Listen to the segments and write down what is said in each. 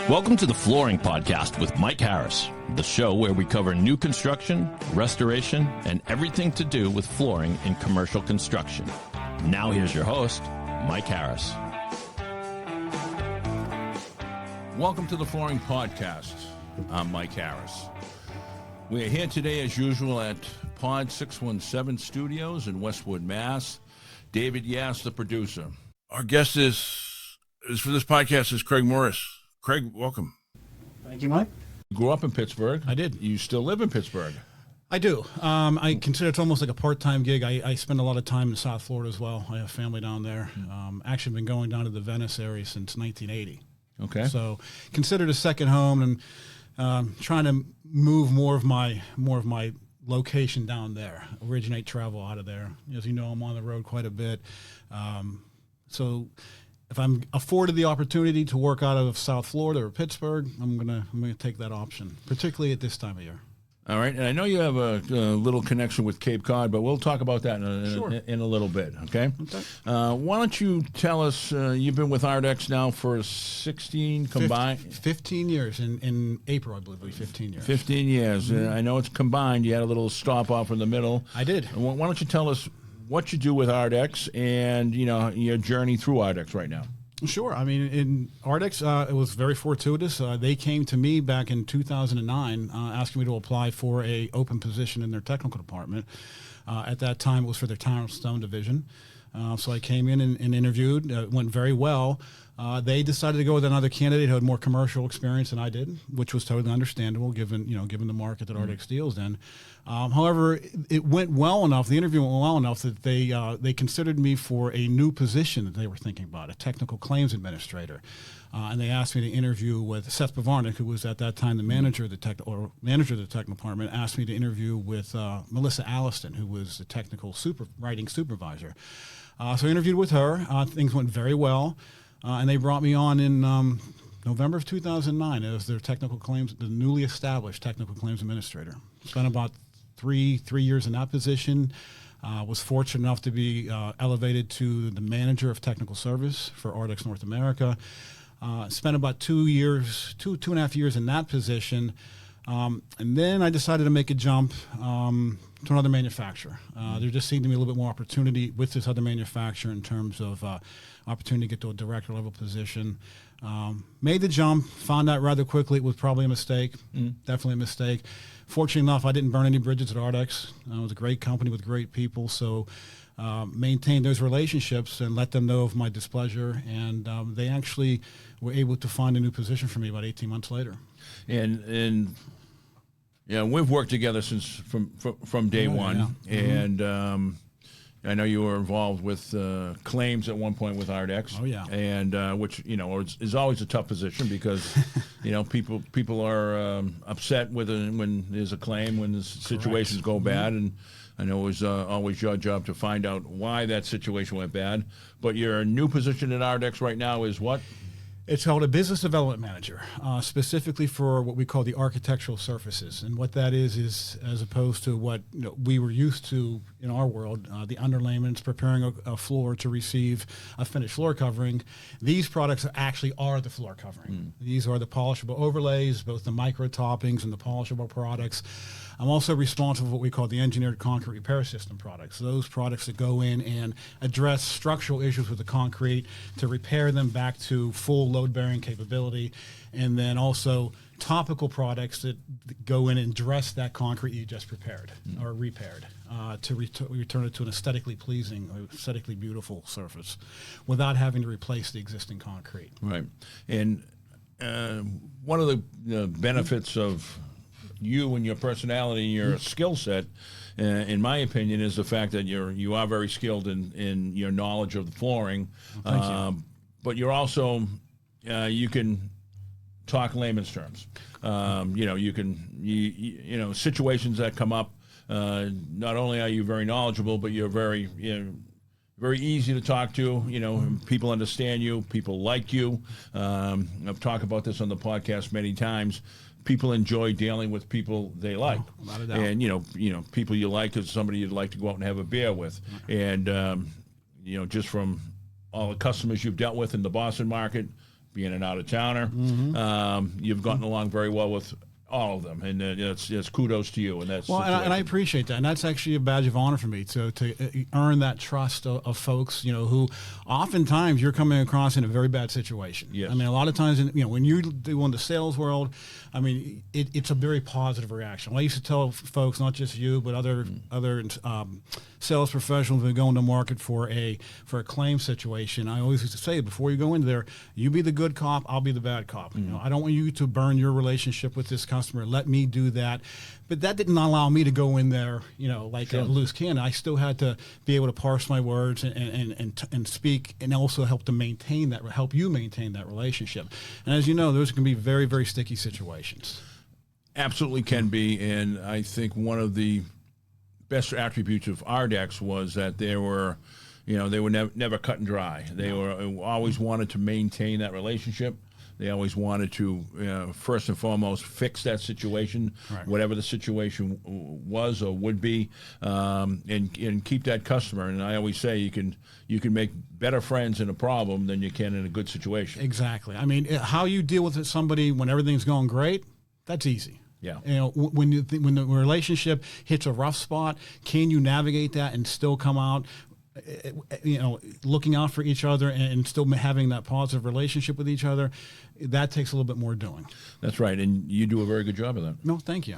Welcome to the Flooring Podcast with Mike Harris, the show where we cover new construction, restoration, and everything to do with flooring in commercial construction. Now here's your host, Mike Harris. Welcome to the Flooring Podcast. I'm Mike Harris. We're here today, as usual, at Pod 617 Studios in Westwood, Mass. David Yass, the producer. Our guest is for this podcast is Craig Morris. Craig, welcome. Thank you, Mike. You grew up in Pittsburgh. I did. You still live in Pittsburgh. I do. I consider it almost like a part-time gig. I spend a lot of time in South Florida as well. I have family down there. Actually been going down to the Venice area since 1980. Okay. So considered a second home, and trying to move more of my location down there. Originate travel out of there. As you know, I'm on the road quite a bit. So if I'm afforded the opportunity to work out of South Florida or Pittsburgh, I'm gonna take that option, particularly at this time of year. All right, and I know you have a little connection with Cape Cod, but we'll talk about that in a little bit, okay? Why don't you tell us, you've been with Ardex now for 16 combined? 15 years. In April, I believe it'll be 15 years. 15 years. I know it's combined. You had a little stop off in the middle. I did. Why don't you tell us what you do with Ardex and, your journey through Ardex right now? Sure. I mean, in Ardex, it was very fortuitous. They came to me back in 2009 asking me to apply for a open position in their technical department. At that time, it was for their Tower and Stone division. So I came in and interviewed. It went very well. They decided to go with another candidate who had more commercial experience than I did, which was totally understandable given the market that Ardex deals in. However, it went well enough. The interview went well enough that they considered me for a new position that they were thinking about, a technical claims administrator. And they asked me to interview with Seth Bavarnik, who was at that time the manager of the technical department. Asked me to interview with Melissa Alliston, who was the technical writing supervisor. So I interviewed with her. Things went very well. And they brought me on in November of 2009 as their the newly established technical claims administrator. Spent about three years in that position. Was fortunate enough to be elevated to the manager of technical service for Ardex North America. Spent about 2 and a half years in that position. And then I decided to make a jump to another manufacturer. There just seemed to be a little bit more opportunity with this other manufacturer in terms of opportunity to get to a director level position. Made the jump, found out rather quickly it was probably a mistake, definitely a mistake. Fortunately enough, I didn't burn any bridges at Ardex. It was a great company with great people, so maintained those relationships and let them know of my displeasure, and they actually were able to find a new position for me about 18 months later. And we've worked together since from day one, and I know you were involved with claims at one point with Ardex. Oh yeah, and which is always a tough position because people are upset when there's a claim, when the situations go bad, and I know it was always your job to find out why that situation went bad. But your new position at Ardex right now is what? It's called a business development manager, specifically for what we call the architectural surfaces. And what that is as opposed to what we were used to in our world, the underlayments, preparing a floor to receive a finished floor covering. These products actually are the floor covering. These are the polishable overlays, both the micro toppings and the polishable products. I'm also responsible for what we call the engineered concrete repair system products. Those products that go in and address structural issues with the concrete to repair them back to full load-bearing capability, and then also topical products that go in and dress that concrete you just prepared or repaired to return it to an aesthetically pleasing or aesthetically beautiful surface without having to replace the existing concrete. Right. And one of the benefits of you and your personality and your skill set, in my opinion, is the fact that you are very skilled in your knowledge of the flooring. Thank you. But you're also you can talk layman's terms. You can situations that come up. Not only are you very knowledgeable, but you're very very easy to talk to. People understand you. People like you. I've talked about this on the podcast many times. People enjoy dealing with people they like, without a doubt. And people you like is somebody you'd like to go out and have a beer with, and just from all the customers you've dealt with in the Boston market, being an out-of-towner. You've gotten along very well with all of them, and it's kudos to you. And that's well, and I appreciate that, and that's actually a badge of honor for me to earn that trust of folks, who oftentimes you're coming across in a very bad situation. Yes. I mean, a lot of times, when you do in the sales world, I mean, it's a very positive reaction. Well, I used to tell folks, not just you, but other sales professionals who go into market for a claim situation. I always used to say, before you go in there, you be the good cop, I'll be the bad cop. I don't want you to burn your relationship with this customer. Let me do that. But that didn't allow me to go in there, like a loose cannon. I still had to be able to parse my words and speak, and also help you maintain that relationship. And as you know, those can be very, very sticky situations. Absolutely can be, and I think one of the best attributes of Ardex was that they were never cut and dry. They were always wanted to maintain that relationship. They always wanted to, first and foremost, fix that situation, right, whatever the situation was or would be, and keep that customer. And I always say you can make better friends in a problem than you can in a good situation. Exactly. I mean, how you deal with somebody when everything's going great, that's easy. Yeah. When the relationship hits a rough spot, can you navigate that and still come out, looking out for each other and still having that positive relationship with each other? That takes a little bit more doing. That's right, and you do a very good job of that. No, thank you.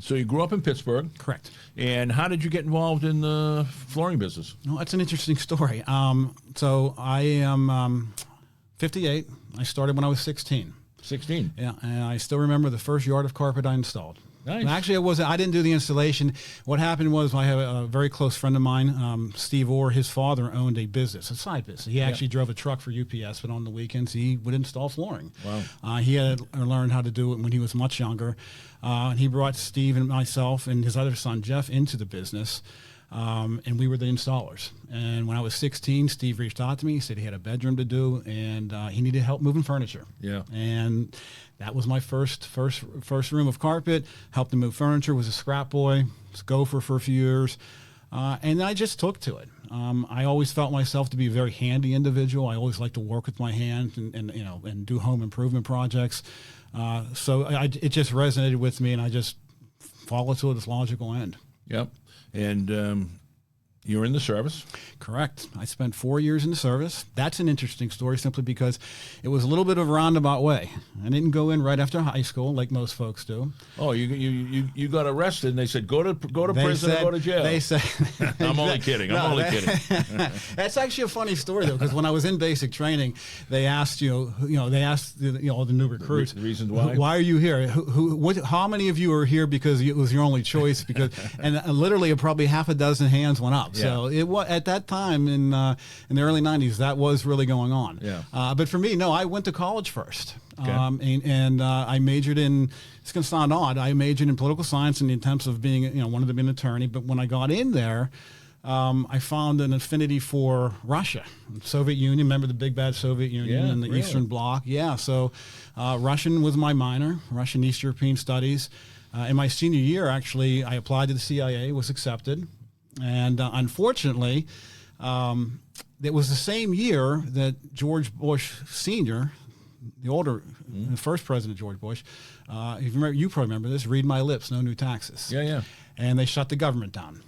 So you grew up in Pittsburgh. Correct. And how did you get involved in the flooring business? Well, that's an interesting story. So I am 58. I started when I was 16. 16. Yeah, and I still remember the first yard of carpet I installed. Nice. And actually, I didn't do the installation. What happened was I have a very close friend of mine, Steve Orr. His father owned a side business. He actually drove a truck for UPS, but on the weekends he would install flooring. Wow. He had learned how to do it when he was much younger. He brought Steve and myself and his other son, Jeff, into the business. And we were the installers. And when I was 16, Steve reached out to me. He said he had a bedroom to do, and he needed help moving furniture. Yeah. And that was my first room of carpet. Helped him move furniture. Was a scrap boy. Was a gopher for a few years. And I just took to it. I always felt myself to be a very handy individual. I always liked to work with my hands and do home improvement projects. So it just resonated with me, and I just followed to its logical end. Yep. And you were in the service? Correct. I spent 4 years in the service. That's an interesting story simply because it was a little bit of a roundabout way. I didn't go in right after high school like most folks do. Oh, you got arrested and they said go to prison or go to jail. They said I'm only kidding. I'm only kidding. That's actually a funny story though, because when I was in basic training, they asked all the new recruits the reasons why. Why are you here? How many of you are here because it was your only choice? Because and literally probably half a dozen hands went up. Yeah. So it was at that time in the early 90s that was really going on. Yeah. But for me, no, I went to college first. Okay. I majored in, it's going to sound odd, I majored in political science in the attempts of being, wanted to be an attorney. But when I got in there, I found an affinity for Russia, Soviet Union. Remember the big bad Soviet Union and the really? Eastern Bloc? Yeah. So Russian was my minor, Russian East European Studies. In my senior year, actually, I applied to the CIA, was accepted. And unfortunately, it was the same year that George Bush Sr., the first president, George Bush, you probably remember this, read my lips, no new taxes. Yeah. And they shut the government down.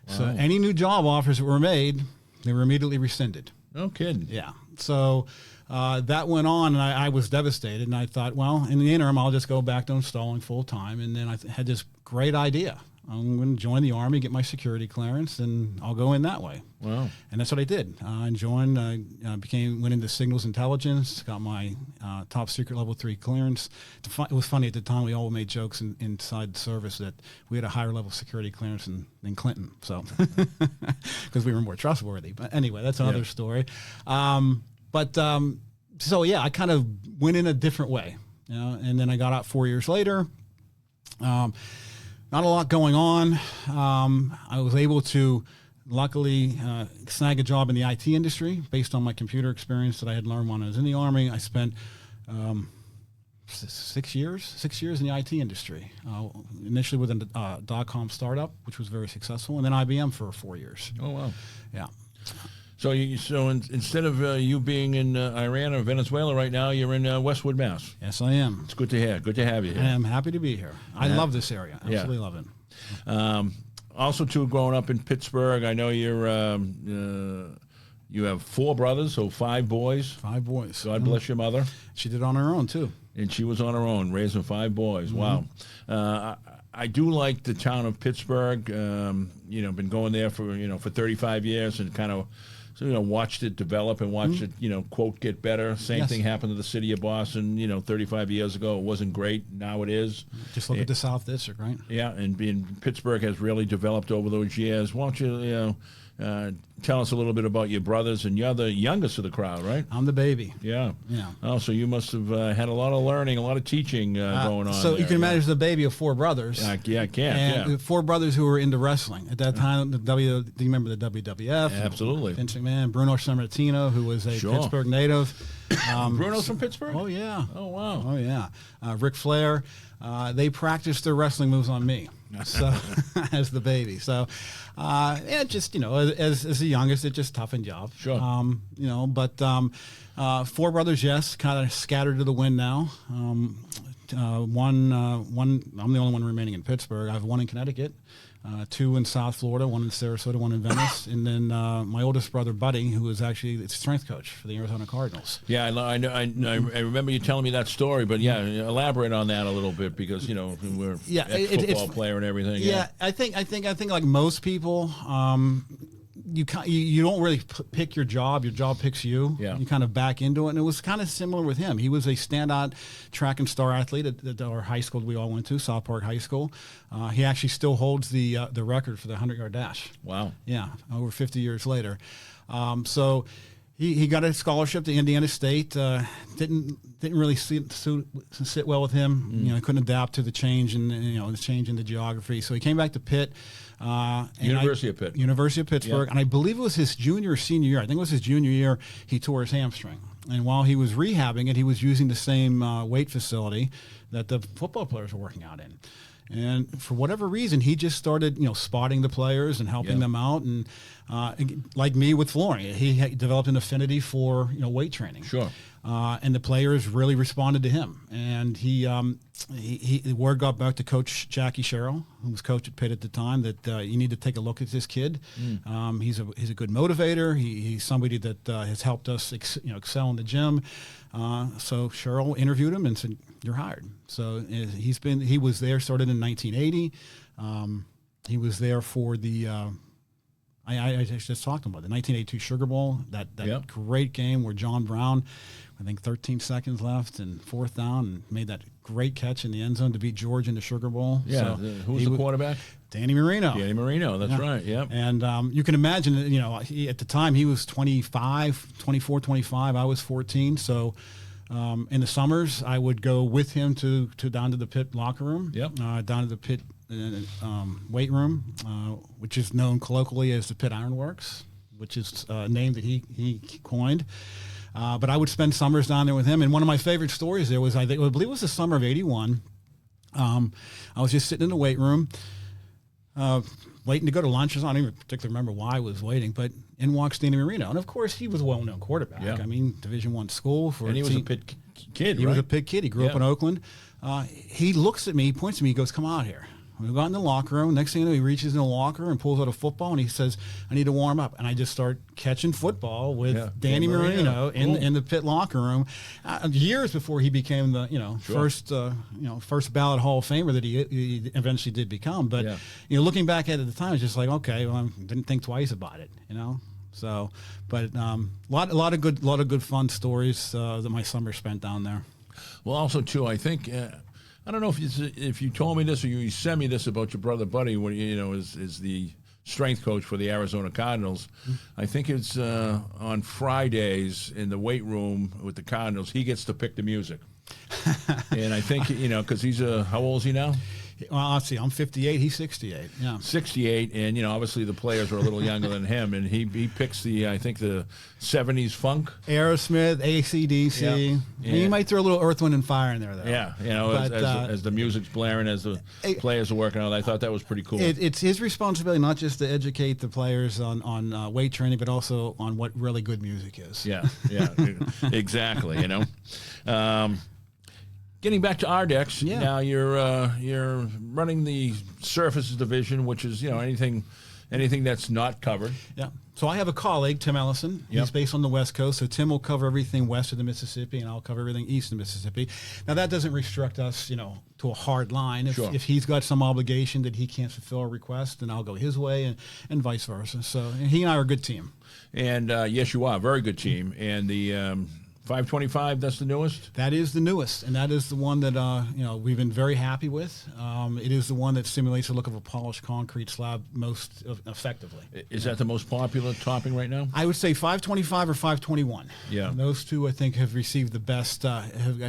Wow. So any new job offers that were made, they were immediately rescinded. No kidding. Yeah. So that went on, and I was devastated. And I thought, well, in the interim, I'll just go back to installing full time. And then I had this great idea. I'm going to join the Army, get my security clearance, and I'll go in that way. Wow. And that's what I did. I joined, went into signals intelligence, got my top secret level 3 clearance. It was funny at the time, we all made jokes inside the service that we had a higher level security clearance than Clinton, so because we were more trustworthy. But anyway, that's another story. So yeah, I kind of went in a different way, and then I got out 4 years later. Not a lot going on. I was able to, luckily, snag a job in the IT industry based on my computer experience that I had learned when I was in the Army. I spent 6 years in the IT industry, initially with a .com startup, which was very successful, and then IBM for 4 years. Oh, wow. Yeah. So instead of you being in Iran or Venezuela right now, you're in Westwood, Mass. Yes, I am. It's good to hear. Good to have you here. I am happy to be here. I love this area. Absolutely love it. Also, too, growing up in Pittsburgh, I know you have 4 brothers, so 5 boys. 5 boys. God bless your mother. She did it on her own, too. And she was on her own, raising 5 boys. Wow. I do like the town of Pittsburgh. Been going there for 35 years and kind of watched it develop and watched it, quote, get better. Same thing happened to the city of Boston, 35 years ago. It wasn't great. Now it is. Just look at the South District, right? Yeah, and Pittsburgh has really developed over those years. Why don't you, tell us a little bit about your brothers, and you're the youngest of the crowd, right? I'm the baby. Yeah. Yeah. Oh, so you must have had a lot of learning, a lot of teaching going on. So there. You can imagine the baby of 4 brothers. I can't. And 4 brothers who were into wrestling at that time. Do you remember the WWF? Absolutely. Vince McMahon, Bruno Sammartino, who was a Pittsburgh native. Bruno's from Pittsburgh? Oh yeah. Oh wow. Oh yeah. Ric Flair. They practiced their wrestling moves on me, so as the baby. So, just as the youngest, it's just tough and job. Sure. But 4 brothers, yes, kind of scattered to the wind now. One. I'm the only one remaining in Pittsburgh. I have 1 in Connecticut, 2 in South Florida, 1 in Sarasota, 1 in Venice, and then my oldest brother, Buddy, who is actually the strength coach for the Arizona Cardinals. Yeah, I know. I remember you telling me that story, but elaborate on that a little bit because we're football player and everything. Yeah, I think like most people. You don't really pick your job. Your job picks you. Yeah. You kind of back into it. And it was kind of similar with him. He was a standout track and star athlete at our high school we all went to, South Park High School. He actually still holds the record for the 100-yard dash. Wow. Yeah, over 50 years later. So he got a scholarship to Indiana State. Didn't really sit well with him. Couldn't adapt to the change and the change in the geography. So he came back to Pitt. University of Pitt. University of Pittsburgh. Yep. And I believe it was his junior or senior year. I think it was his junior year he tore his hamstring. And while he was rehabbing it, he was using the same weight facility that the football players were working out in. And for whatever reason, he just started, spotting the players and helping them out. And like me with flooring, he developed an affinity for, weight training. Sure. And the players really responded to him. And the word got back to Coach Jackie Sherrill, who was coach at Pitt at the time, that you need to take a look at this kid. He's a good motivator. He's somebody that has helped us excel in the gym. So Sherrill interviewed him and said, "You're hired." So he was there, started in 1980. He was there for the I just talked about the 1982 Sugar Bowl, that great game where John Brown, I think 13 seconds left and 4th down, and made that great catch in the end zone to beat Georgia in the Sugar Bowl. Yeah, so who was the quarterback? Danny Marino. Danny Marino, that's right, yep. And you can imagine, at the time he was 24, 25. I was 14. So in the summers, I would go with him to down to the Pitt locker room, down to the Pitt weight room, which is known colloquially as the Pitt Ironworks, which is a name that he coined. But I would spend summers down there with him. And one of my favorite stories there was, I believe it was the summer of '81. I was just sitting in the weight room, waiting to go to lunch. I don't even particularly remember why I was waiting, but in walks Danny Marino. And of course, he was a well-known quarterback. Yeah. I mean, Division I school. And he was a Pitt kid, He right? was a Pitt kid. He grew up in Oakland. He looks at me, he points at me, he goes, "Come out here." We got in the locker room. Next thing you know, he reaches in the locker and pulls out a football, and he says, "I need to warm up." And I just start catching football with Danny Marino in the Pitt locker room, years before he became the first ballot Hall of Famer that he eventually did become. But looking back at it at the time, it's just like, okay, well, I didn't think twice about it, So, but a lot of good fun stories that my summer spent down there. Well, also too, I think. I don't know if you told me this or you sent me this about your brother Buddy, when is the strength coach for the Arizona Cardinals. I think it's on Fridays in the weight room with the Cardinals. He gets to pick the music, and I think because he's how old is he now? Well, let's see. I'm 58. He's 68. Yeah. 68, and obviously the players are a little younger than him, and he picks I think the 70s funk. Aerosmith, AC/DC. Yeah. He might throw a little Earth, Wind, and Fire in there, though. Yeah, But, as the music's blaring, as the players are working out, I thought that was pretty cool. It's his responsibility not just to educate the players on weight training, but also on what really good music is. Yeah, exactly. Getting back to Ardex, now you're running the surfaces division, which is anything that's not covered. Yeah. So I have a colleague, Tim Ellison. Yep. He's based on the West Coast, so Tim will cover everything west of the Mississippi, and I'll cover everything east of the Mississippi. Now that doesn't restrict us, to a hard line. Sure. If he's got some obligation that he can't fulfill a request, then I'll go his way, and vice versa. So he and I are a good team. And yes, you are a very good team. And the 525, that's the newest? That is the newest, and that is the one that we've been very happy with. It is the one that simulates the look of a polished concrete slab most effectively. Is that the most popular topping right now? I would say 525 or 521. Yeah, and those two I think have received the best. Have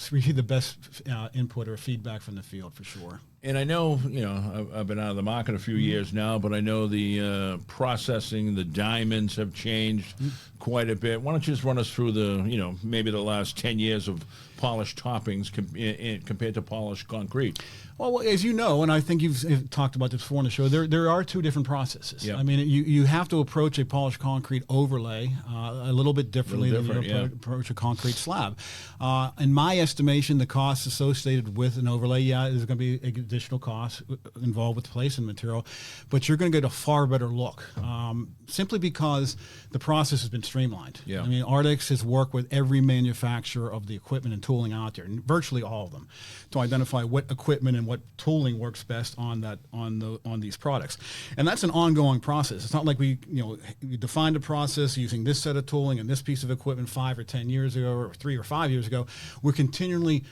received the best input or feedback from the field for sure. And I know, I've been out of the market a few years now, but I know the processing, the diamonds have changed quite a bit. Why don't you just run us through maybe the last 10 years of polished toppings compared to polished concrete? Well, as you know, and I think you've talked about this before on the show, there are two different processes. Yep. I mean, you have to approach a polished concrete overlay a little bit differently than you approach a concrete slab. In my estimation, the costs associated with an overlay, there's going to be additional costs involved with placing material, but you're going to get a far better look simply because the process has been streamlined. Yeah. I mean, Ardex has worked with every manufacturer of the equipment and tooling out there, and virtually all of them, to identify what equipment and what tooling works best on these products. And that's an ongoing process. It's not like we defined a process using this set of tooling and this piece of equipment 5 or 10 years ago or 3 or 5 years ago. We're continually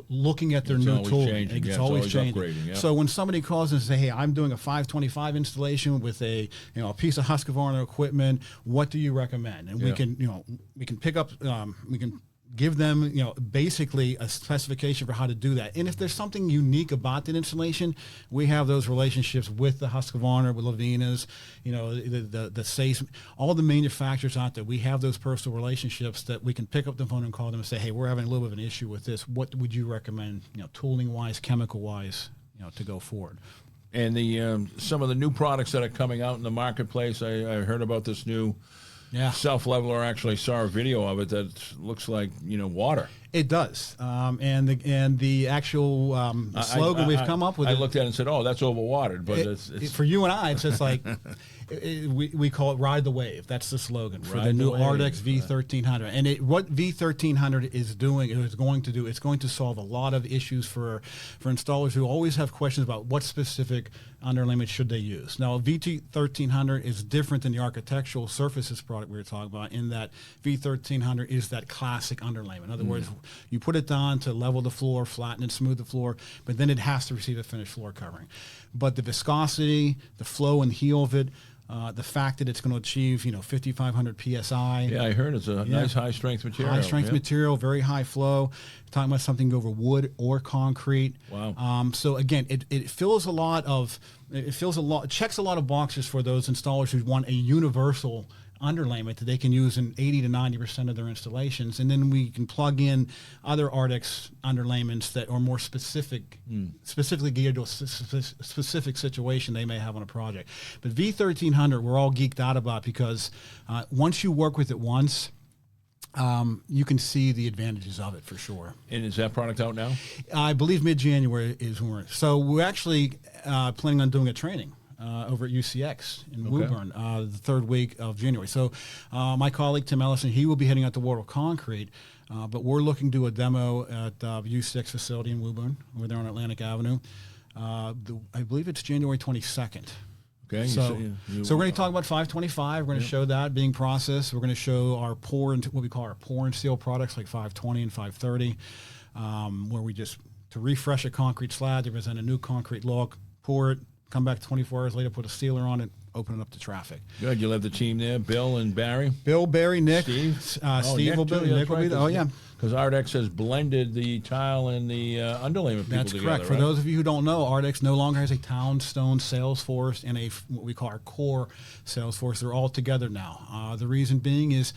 looking at their new tooling. It's always changing. Upgrading, yeah. So when somebody calls and say, "Hey, I'm doing a 525 installation with a piece of Husqvarna equipment. What do you recommend?" And we can pick up we can give them basically a specification for how to do that. And if there's something unique about that installation, we have those relationships with the Husqvarna, with Lavina's, the SACE, all the manufacturers out there. We have those personal relationships that we can pick up the phone and call them and say, "Hey, we're having a little bit of an issue with this. What would you recommend, tooling wise, chemical wise, to go forward?" And the some of the new products that are coming out in the marketplace, I heard about this new self-leveler. Actually saw a video of it that looks like water. It does, and the actual slogan we've come up with. I looked at it and said, "Oh, that's overwatered." But it's for you and I, it's just like we call it "Ride the Wave." That's the slogan for the new Ardex V1300. And what V1300 is doing, it's going to solve a lot of issues for installers who always have questions about what specific underlayment should they use. Now, V1300 is different than the architectural surfaces product we were talking about, in that V1300 is that classic underlayment. In other words, you put it down to level the floor, flatten and smooth the floor, but then it has to receive a finished floor covering. But the viscosity, the flow and heel of it, the fact that it's going to achieve 5,500 psi. Yeah, I heard it's a nice high strength material. High strength material, very high flow. Talking about something over wood or concrete. Wow. So again, it checks a lot of boxes for those installers who want a universal underlayment that they can use in 80 to 90% of their installations, and then we can plug in other Ardex underlayments that are more specifically geared to a specific situation they may have on a project. But V1300 we're all geeked out about because once you work with it once, you can see the advantages of it for sure. And is that product out now? I believe mid-January is when we're actually planning on doing a training over at UCX in Woburn the third week of January. So my colleague Tim Ellison, he will be heading out to World of Concrete, but we're looking to do a demo at the UCX facility in Woburn over there on Atlantic Avenue. I believe it's January 22nd. Okay. So we're going to talk about 525. We're going to show that being processed. We're going to show our pour and what we call our pour and seal products like 520 and 530, where we just, to refresh a concrete slab, to present a new concrete look, pour it, come back 24 hours later, put a sealer on it, open it up to traffic. Good. You'll have the team there, Bill and Barry. Bill, Barry, Nick, Steve. Steve will be there. Nick will be there. Oh, yeah. Because Ardex has blended the tile and the underlayment people That's together. correct. For right? those of you who don't know, Ardex no longer has a town stone sales force and what we call our core sales force. They're all together now. The reason being is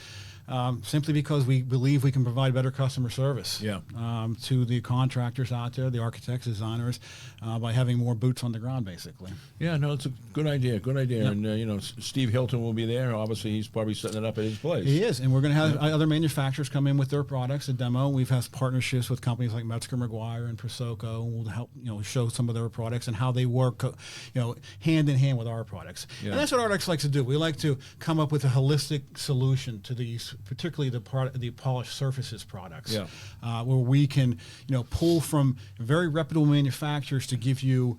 simply because we believe we can provide better customer service to the contractors out there, the architects, designers, by having more boots on the ground, basically. Yeah, no, it's a good idea. Good idea. Yep. And, Steve Hilton will be there. Obviously, he's probably setting it up at his place. He is. And we're going to have other manufacturers come in with their products, a demo. We've had partnerships with companies like Metzger McGuire and Prosoco. We'll help, show some of their products and how they work, hand in hand with our products. Yeah. And that's what Ardex likes to do. We like to come up with a holistic solution to these, particularly the polished surfaces products, where we can, pull from very reputable manufacturers to give you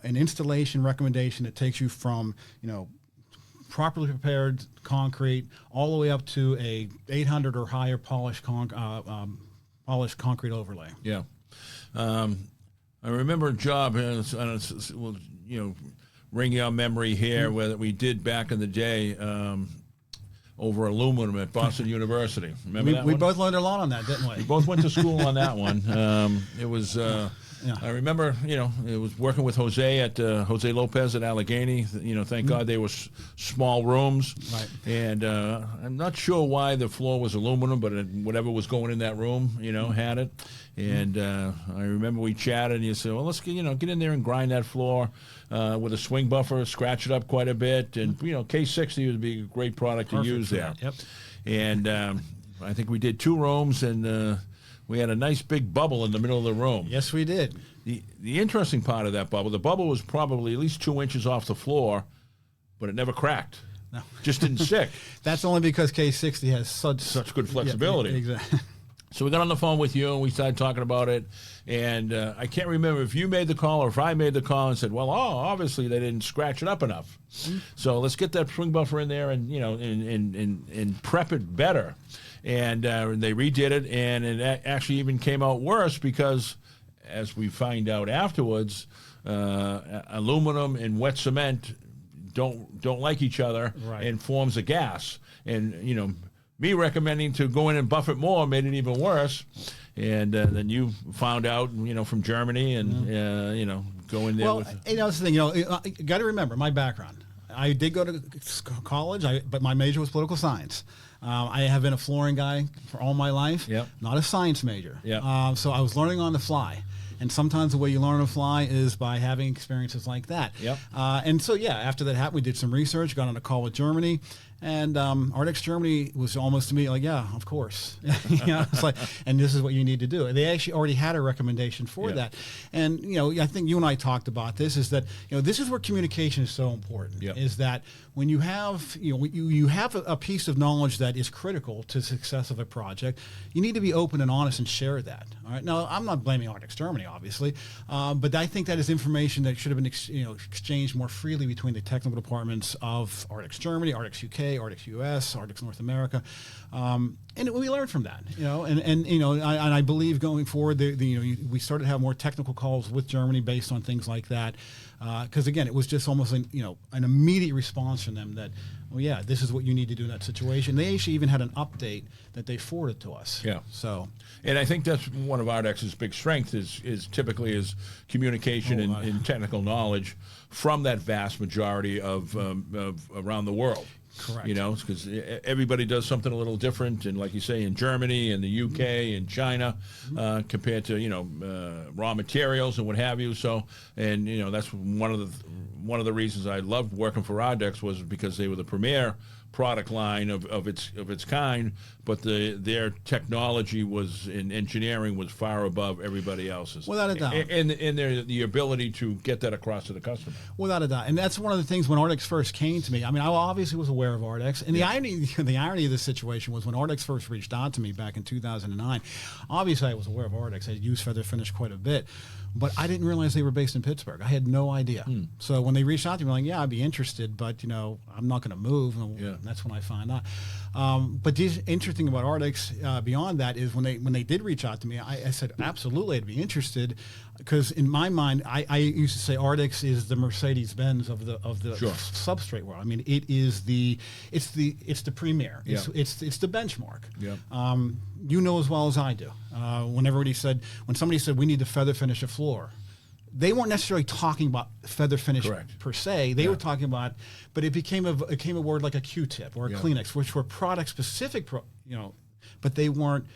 an installation recommendation that takes you from, properly prepared concrete all the way up to a 800 or higher polished concrete overlay. Yeah. I remember a job, ring your memory here, where we did back in the day over aluminum at Boston University. Remember that we one? both learned a lot on that, didn't we? We both went to school on that one. It was... I remember, it was working with Jose at Jose Lopez at Allegheny. Thank God they were small rooms. Right. And I'm not sure why the floor was aluminum, but whatever was going in that room, had it. And I remember we chatted, and you said, well, let's get in there and grind that floor with a swing buffer, scratch it up quite a bit. And, K60 would be a great product to use there. Yep. And I think we did 2 rooms, and we had a nice big bubble in the middle of the room. Yes, we did. The interesting part of that bubble, the bubble was probably at least 2 inches off the floor, but it never cracked. No. Just didn't stick. That's only because K60 has such good flexibility. Yeah, exactly. So we got on the phone with you, and we started talking about it. And I can't remember if you made the call or if I made the call and said, well, obviously they didn't scratch it up enough. Mm-hmm. So let's get that swing buffer in there and, and prep it better. And they redid it, and it actually even came out worse because, as we find out afterwards, aluminum and wet cement don't like each other, right, and forms a gas. And me recommending to go in and buff it more made it even worse. And then you found out, from Germany, and go in there. Well, that's the thing. You got to remember my background. I did go to college, but my major was political science. I have been a flooring guy for all my life, not a science major. So I was learning on the fly. And sometimes the way you learn on the fly is by having experiences like that. And so, after that happened, we did some research, got on a call with Germany. And Ardex Germany was almost to me like, yeah, of course. It's like, and this is what you need to do. And they actually already had a recommendation for that. And, I think you and I talked about this, is that, this is where communication is so important, is that when you have, you have a piece of knowledge that is critical to the success of a project, you need to be open and honest and share that. All right. Now, I'm not blaming Ardex Germany, obviously, but I think that is information that should have been exchanged more freely between the technical departments of Ardex Germany, Ardex UK, Ardex US, Ardex North America, and we learned from that. And I believe going forward, we started to have more technical calls with Germany based on things like that, because again, it was just almost an immediate response from them that, this is what you need to do in that situation. They actually even had an update that they forwarded to us. So, and I think that's one of Ardex's big strengths is typically is communication and technical knowledge from that vast majority of around the world. Correct. Because everybody does something a little different, and like you say, in Germany and the UK and China, compared to raw materials and what have you. So, and that's one of the reasons I loved working for Ardex was because they were the premier product line of its kind, but their technology was in engineering was far above everybody else's. Without a doubt. And the ability to get that across to the customer. Without a doubt. And that's one of the things when Ardex first came to me. I mean, I obviously was aware of Ardex. And the irony of this situation was when Ardex first reached out to me back in 2009, obviously I was aware of Ardex. I used feather finish quite a bit. But I didn't realize they were based in Pittsburgh. I had no idea. So when they reached out to me, I'm like, I'd be interested, but, I'm not going to move. And that's when I find out. But the interesting about Ardex beyond that is when they did reach out to me, I said, absolutely, I'd be interested. because in my mind, I used to say Ardex is the Mercedes-Benz of the Sure. substrate world. I mean, it's the premier. It's the benchmark. Yep. You know as well as I do. When somebody said we need to feather finish a floor, they weren't necessarily talking about feather finish Correct. per se. They were talking about, but it became a word like a Q-tip or a Kleenex, which were product specific, but they weren't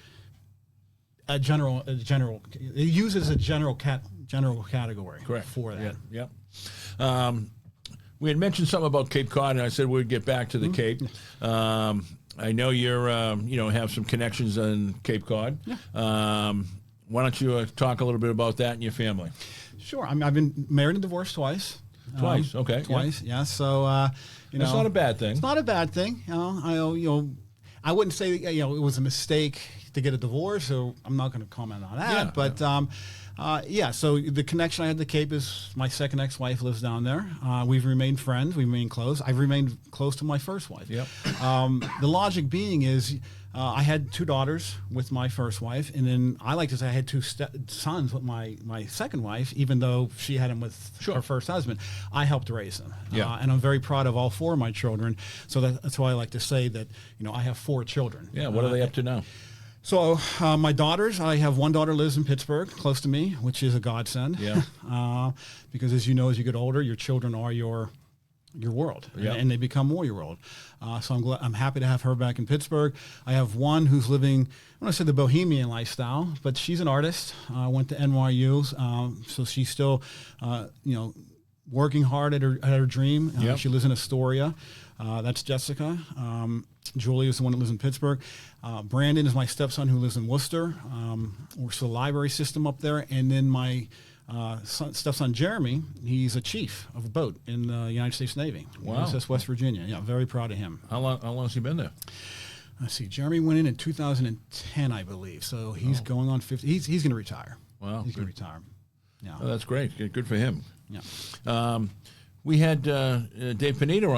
a general. They use it as a general category. Correct. For that. Yep. We had mentioned something about Cape Cod, and I said we'd get back to the Cape. I know you're, have some connections in Cape Cod. Yeah. Why don't you talk a little bit about that and your family? Sure. I mean, I've been married and divorced twice. Twice, okay. Twice, yeah. So, It's not a bad thing. It's not a bad thing. I wouldn't say it was a mistake to get a divorce, so I'm not going to comment on that. Yeah, but so the connection I had to Cape is my second ex-wife lives down there. We've remained friends. We remain close. I've remained close to my first wife. Yep. The logic being is I had 2 daughters with my first wife, and then I like to say I had 2 sons with my second wife, even though she had them with her first husband. I helped raise them. Yeah. And I'm very proud of all 4 of my children. So that's why I like to say that, I have 4 children. Yeah, what are they up to now? So my daughters, I have one daughter lives in Pittsburgh, close to me, which is a godsend. Yeah. Because as you know, as you get older, your children are your world, Yeah. and they become more your world. So I'm happy to have her back in Pittsburgh. I have one who's living, I want to say the bohemian lifestyle, but she's an artist. Went to NYU, so she's still, working hard at her dream. Yep. She lives in Astoria. That's Jessica. Julie is the one that lives in Pittsburgh. Brandon is my stepson who lives in Worcester. Works for the library system up there. And then my stepson Jeremy, he's a chief of a boat in the United States Navy. Wow. USS West Virginia. Yeah, very proud of him. How long has he been there? Let's see. Jeremy went in 2010, I believe. So he's going on 50. He's going to retire. Wow. He's going to retire. Yeah. Oh, that's great. Good for him. Yeah. We had Dave Panetta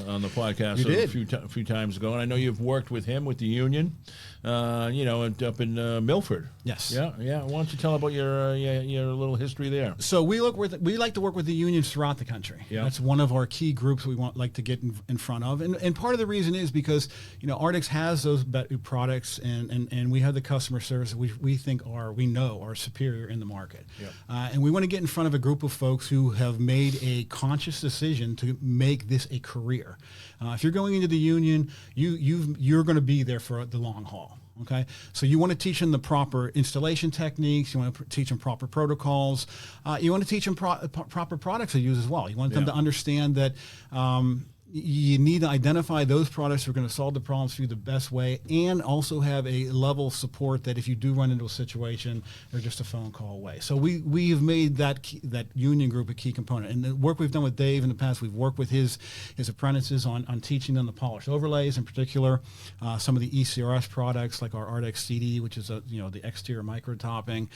on the podcast You did. a few times ago, and I know you've worked with him with the union, up in Milford. Yes. Yeah. Why don't you tell about your little history there? So we like to work with the unions throughout the country. Yeah. That's one of our key groups we like to get in front of, and part of the reason is because Ardex has those products, and we have the customer service that we think we know are superior in the market. Yeah. And we want to get in front of a group of folks who have made a conscious decision to make this a career. If you're going into the union, you're going to be there for the long haul. Okay, so you want to teach them the proper installation techniques. You want to teach them proper protocols. You want to teach them proper products to use as well. You want them to understand that you need to identify those products that are going to solve the problems for you the best way, and also have a level of support that if you do run into a situation, they're just a phone call away. So we have made that union group a key component. And the work we've done with Dave in the past, we've worked with his apprentices on teaching them the polished overlays, in particular, some of the ECRS products like our Ardex CD, which is the exterior micro topping.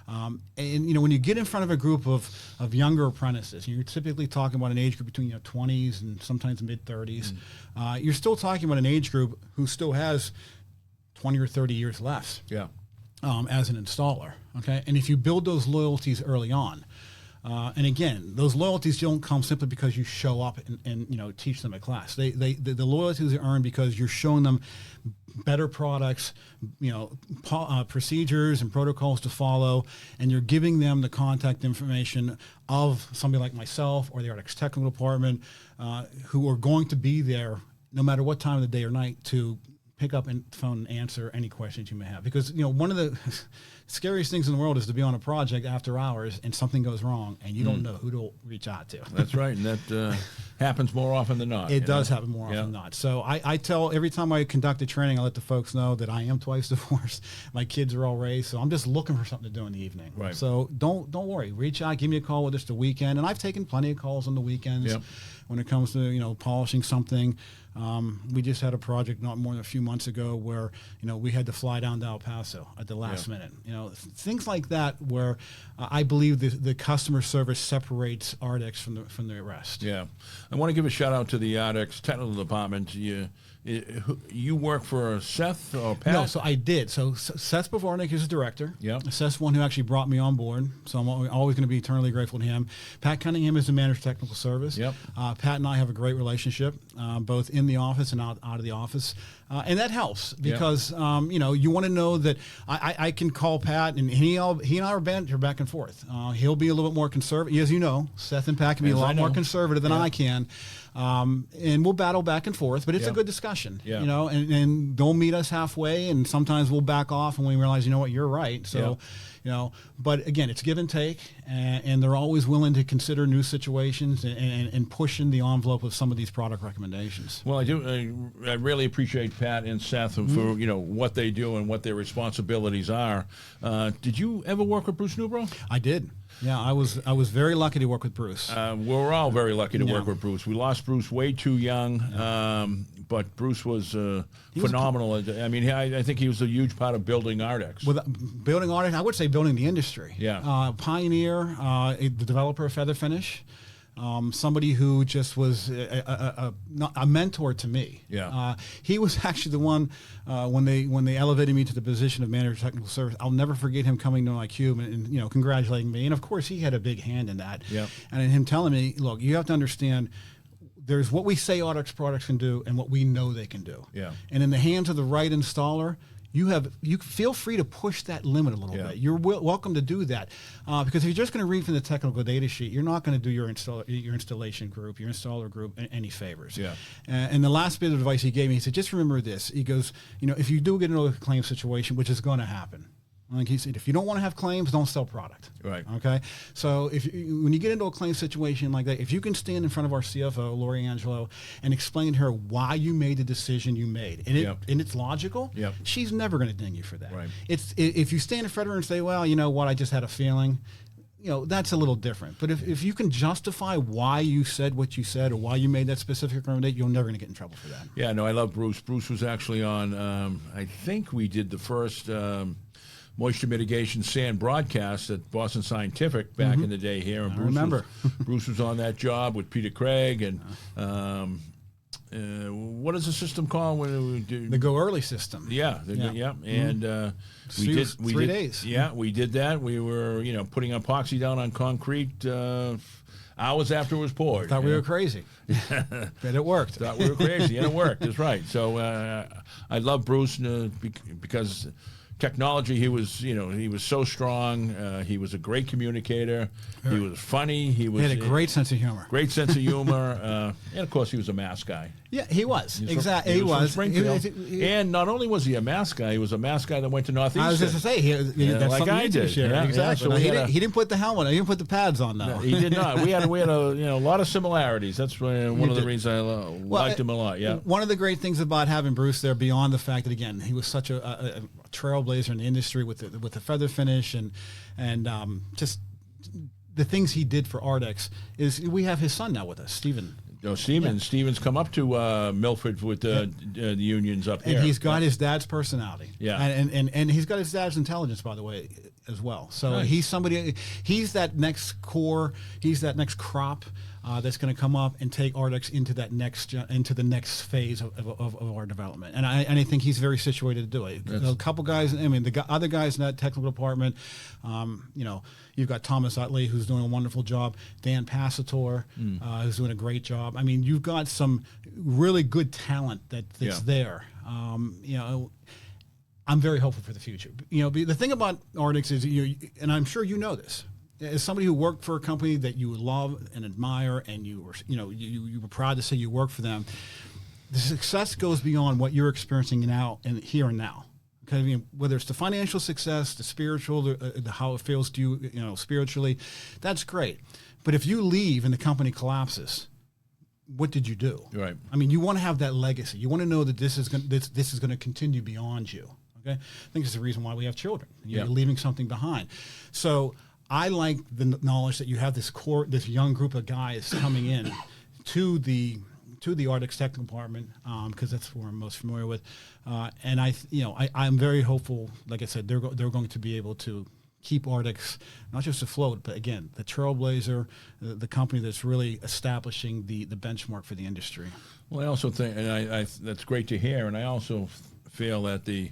And when you get in front of a group of younger apprentices, you're typically talking about an age group between 20s and sometimes mid-30s. You're still talking about an age group who still has 20 or 30 years left. Yeah. As an installer. Okay, and if you build those loyalties early on. And again, those loyalties don't come simply because you show up and teach them a class. The loyalties are earned because you're showing them better products, procedures and protocols to follow, and you're giving them the contact information of somebody like myself or the Ardex technical department, who are going to be there no matter what time of the day or night to pick up and phone and answer any questions you may have. Because one of the scariest things in the world is to be on a project after hours and something goes wrong and you don't know who to reach out to. That's right, and that happens more often than not. It does happen more often than not. So I tell, every time I conduct a training, I let the folks know that I am twice divorced. My kids are all raised, so I'm just looking for something to do in the evening. Right. So don't worry. Reach out, give me a call with just the weekend. And I've taken plenty of calls on the weekends. Yep. when it comes to polishing something. We just had a project not more than a few months ago where we had to fly down to El Paso at the last minute. Things like that where I believe the customer service separates Ardex from the rest. Yeah, I want to give a shout out to the Ardex technical department. You work for Seth or Pat? No, so I did. So Seth Bavarnik is the director. Yeah. Seth's the one who actually brought me on board. So I'm always going to be eternally grateful to him. Pat Cunningham is the manager of technical service. Yep. Pat and I have a great relationship, both in the office and out of the office. And that helps because, you want to know that I can call Pat and he and I are banter back and forth. He'll be a little bit more conservative. As you know, Seth and Pat can be a lot more conservative than I can. And we'll battle back and forth, but it's a good discussion, and they'll meet us halfway, and sometimes we'll back off and we realize, you're right. So, but again, it's give and take, and they're always willing to consider new situations and pushing the envelope of some of these product recommendations. Well, I really appreciate Pat and Seth for what they do and what their responsibilities are. Did you ever work with Bruce Newbro? I did. Yeah, I was very lucky to work with Bruce. We're all very lucky to work with Bruce. We lost Bruce way too young, but Bruce was phenomenal. I think he was a huge part of building Ardex. Building Ardex, I would say building the industry. Yeah. Pioneer, the developer of Feather Finish. Somebody who just was a mentor to me. Yeah. He was actually the one when they elevated me to the position of manager of technical service. I'll never forget him coming to my cube and congratulating me. And of course, he had a big hand in that. Yeah. And him telling me, look, you have to understand. There's what we say Ardex products can do and what we know they can do. Yeah. And in the hands of the right installer, you feel free to push that limit a little bit. You're welcome to do that, because if you're just going to read from the technical data sheet, you're not going to do your installation group, your installer group, any favors. Yeah. And the last bit of advice he gave me, he said, just remember this. He goes, if you do get into a claim situation, which is going to happen. Like he said, if you don't want to have claims, don't sell product. Right. Okay. So when you get into a claim situation like that, if you can stand in front of our CFO, Lori Angelo, and explain to her why you made the decision you made, and it's logical, she's never going to ding you for that. Right. If you stand in front of her and say, well, you know what, I just had a feeling, that's a little different. But if you can justify why you said what you said or why you made that specific recommendation, you're never going to get in trouble for that. Yeah. No, I love Bruce. Bruce was actually on. I think we did the first. Moisture mitigation sand broadcast at Boston Scientific back in the day here. And I remember. Bruce was on that job with Peter Craig. And what is the system called when we do? The Go Early system. Yeah. And we did 3 days. Yeah, we did that. We were, putting epoxy down on concrete hours after it was poured. Thought we were crazy. But it worked. Thought we were crazy, and it worked. That's right. So I love Bruce because technology, he was so strong. He was a great communicator. He was funny. He had a great sense of humor. Great sense of humor. And of course, he was a Mass guy. Yeah, he was. Exactly. He From was. Springfield. And not only was he a Mass guy, he was a Mass guy that went to Northeastern. I was just to say, that's like something I did. Yeah, exactly. So he didn't put the helmet on. He didn't put the pads on, though. No, he did not. We had a lot of similarities. That's one of the reasons I liked him a lot. Yeah. One of the great things about having Bruce there, beyond the fact that, again, he was such a trailblazer in the industry with the feather finish and just the things he did for Ardex, is we have his son now with us, Stephen. No, Steven's come up to Milford with the unions up here. And he's got his dad's personality. Yeah. And he's got his dad's intelligence, by the way, as well. So nice. He's that next core, he's that next crop that's going to come up and take Ardex into the next phase of our development. And I think he's very situated to do it. A couple guys, other guys in that technical department, you've got Thomas Utley, who's doing a wonderful job. Dan Passator, who's doing a great job. You've got some really good talent that's there. I'm very hopeful for the future. The thing about Ardex is, and I'm sure you know this, as somebody who worked for a company that you love and admire, and you were proud to say you work for them, the success goes beyond what you're experiencing now and here and now. Okay, whether it's the financial success, the spiritual, the how it feels to you, spiritually, that's great. But if you leave and the company collapses, what did you do? Right. You want to have that legacy. You want to know that this is going to continue beyond you. Okay, I think it's the reason why we have children. You're leaving something behind. So I like the knowledge that you have this young group of guys coming in to the Ardex technical department because that's what I'm most familiar with, and I'm very hopeful. Like I said, they're going to be able to keep Ardex not just afloat, but again, the trailblazer, the company that's really establishing the benchmark for the industry. Well, I also think, and I that's great to hear, and I also feel that the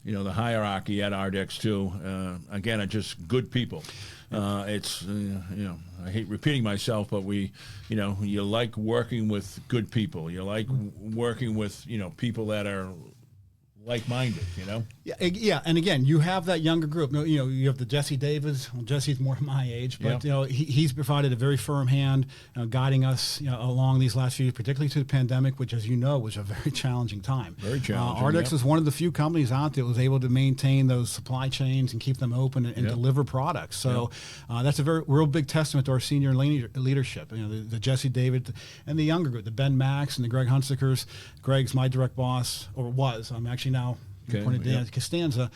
hierarchy at Ardex too, again, are just good people. It's I hate repeating myself, but you like working with good people. You like working with people that are like-minded, Yeah, and again, you have that younger group. You have the Jesse Davis. Well, Jesse's more my age, but he's provided a very firm hand, guiding us along these last few years, particularly through the pandemic, which, as you know, was a very challenging time. Very challenging. Ardex was one of the few companies out there that was able to maintain those supply chains and keep them open and deliver products. So that's a very real big testament to our senior leadership. The Jesse David and the younger group, the Ben Max and the Greg Hunsikers. Greg's my direct boss, or was. I'm actually now appointed Dan Costanza.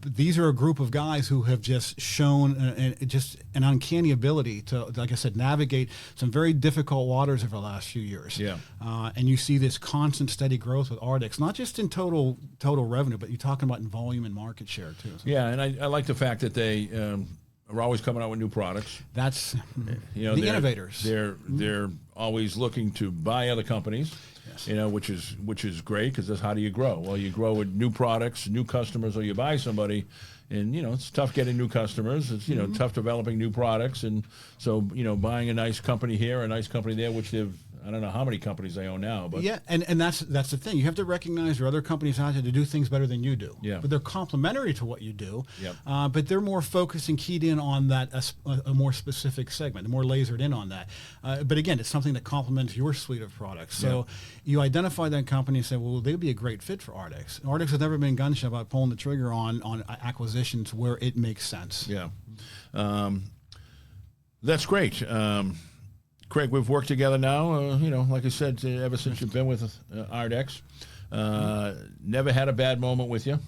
These are a group of guys who have just shown just an uncanny ability to, like I said, navigate some very difficult waters over the last few years. Yeah. And you see this constant, steady growth with Ardex, not just in total revenue, but you're talking about in volume and market share too. So. Yeah, and I like the fact that they are always coming out with new products. That's the innovators. They're always looking to buy other companies. Yes. Which is great, because that's how do you grow? Well, you grow with new products, new customers, or you buy somebody, and it's tough getting new customers. It's tough developing new products, and so buying a nice company here, a nice company there, which I don't know how many companies they own now, but and that's the thing. You have to recognize there are other companies out there to do things better than you do. Yeah. But they're complementary to what you do. Yep. But they're more focused and keyed in on that a more specific segment. They're more lasered in on that. But again, it's something that complements your suite of products. So you identify that company and say, well, they'd be a great fit for Ardex. Ardex has never been gun shy about pulling the trigger on acquisitions where it makes sense. Yeah. That's great. Craig, we've worked together now, like I said, ever since you've been with Ardex. Never had a bad moment with you.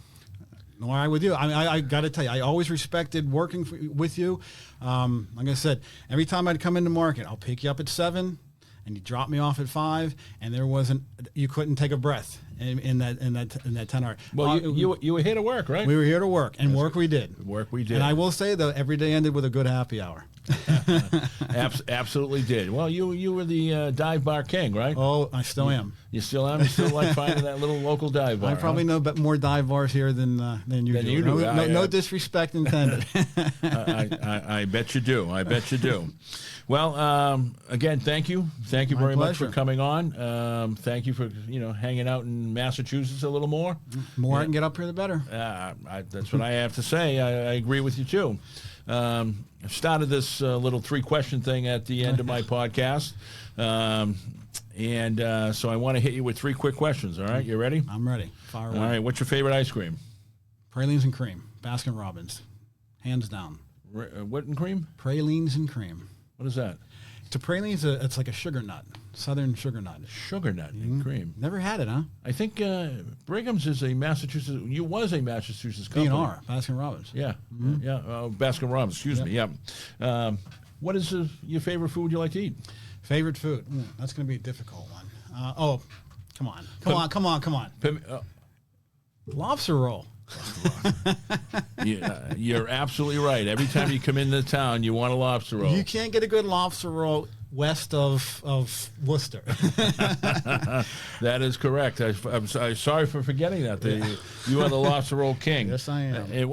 Nor I with you. I got to tell you, I always respected working with you. Like I said, every time I'd come into market, I'll pick you up at 7, and you drop me off at 5, and you couldn't take a breath in that 10 hour. Well, you were here to work, right? We were here to work, and we did. Work we did. And I will say, though, every day ended with a good happy hour. Absolutely did. Well, you were the dive bar king, right? Oh, I still am. You still am? You still like finding that little local dive bar? I probably know more dive bars here than you do. No disrespect intended. I bet you do. I bet you do. Well, again, thank you. Thank you very much for coming on. Thank you for hanging out in Massachusetts a little more. The more I can get up here, the better. That's what I have to say. I agree with you too. I've started this little 3-question thing at the end of my podcast. So I want to hit you with 3 quick questions. All right, you ready? I'm ready. Fire away. All right, what's your favorite ice cream? Pralines and cream. Baskin Robbins. Hands down. What and cream? Pralines and cream. What is that? To pralines, it's like a sugar nut, southern sugar nut. Sugar nut and cream. Never had it, huh? I think Brigham's is a Massachusetts. You was a Massachusetts company. B&R, Baskin Robbins. Yeah, yeah. Baskin Robbins. Excuse me. Yeah. What is your favorite food you like to eat? Favorite food? That's going to be a difficult one. Come on. Lobster roll. Yeah, you're absolutely right. Every time you come into town, you want a lobster roll. You can't get a good lobster roll west of Worcester. That is correct. I'm sorry for forgetting that. You are the lobster roll king. Yes, I am. And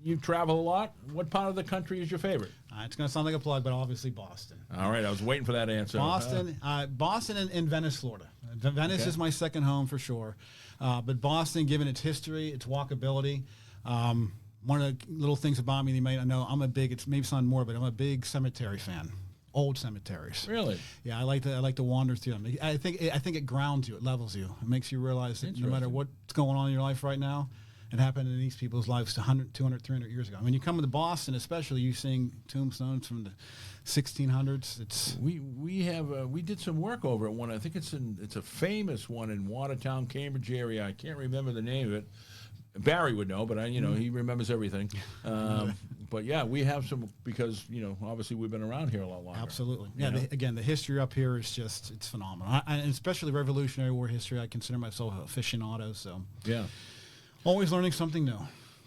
you travel a lot. What part of the country is your favorite? It's going to sound like a plug, but obviously Boston. All right, I was waiting for that answer. Boston and Venice, Florida. Venice is my second home for sure. But Boston, given its history, its walkability, one of the little things about me you may not know, it may sound more, but I'm a big cemetery fan. Old cemeteries. Really? Yeah, I like to wander through them. I think it grounds you, it levels you. It makes you realize that no matter what's going on in your life right now, it happened in these people's lives 100, 200, 300 years ago. When you come to Boston, especially, you seeing tombstones from the 1600s. We did some work over at one. I think it's a famous one in Watertown, Cambridge area. I can't remember the name of it. Barry would know, but he remembers everything. But yeah, we have some because obviously we've been around here a lot longer. Absolutely. Yeah. The history up here is it's phenomenal. And especially Revolutionary War history. I consider myself a aficionado. So yeah, always learning something new.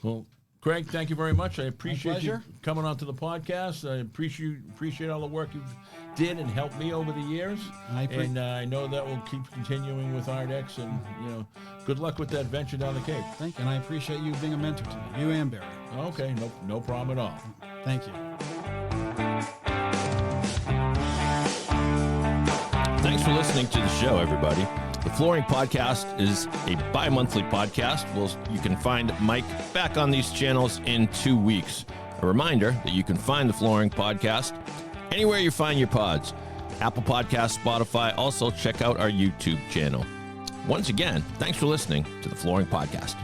Well, Craig, thank you very much. I appreciate you pleasure. coming onto the podcast. I appreciate all the work you've did and helped me over the years. And I know that will keep continuing with Ardex. And good luck with that venture down the Cape. Thank you, and I appreciate you being a mentor to me, you and Barry. Okay, no problem at all. Thank you. Thanks for listening to the show, everybody. The Flooring Podcast is a bi-monthly podcast. You can find Mike back on these channels in 2 weeks. A reminder that you can find the Flooring Podcast anywhere you find your pods. Apple Podcasts, Spotify. Also, check out our YouTube channel. Once again, thanks for listening to the Flooring Podcast.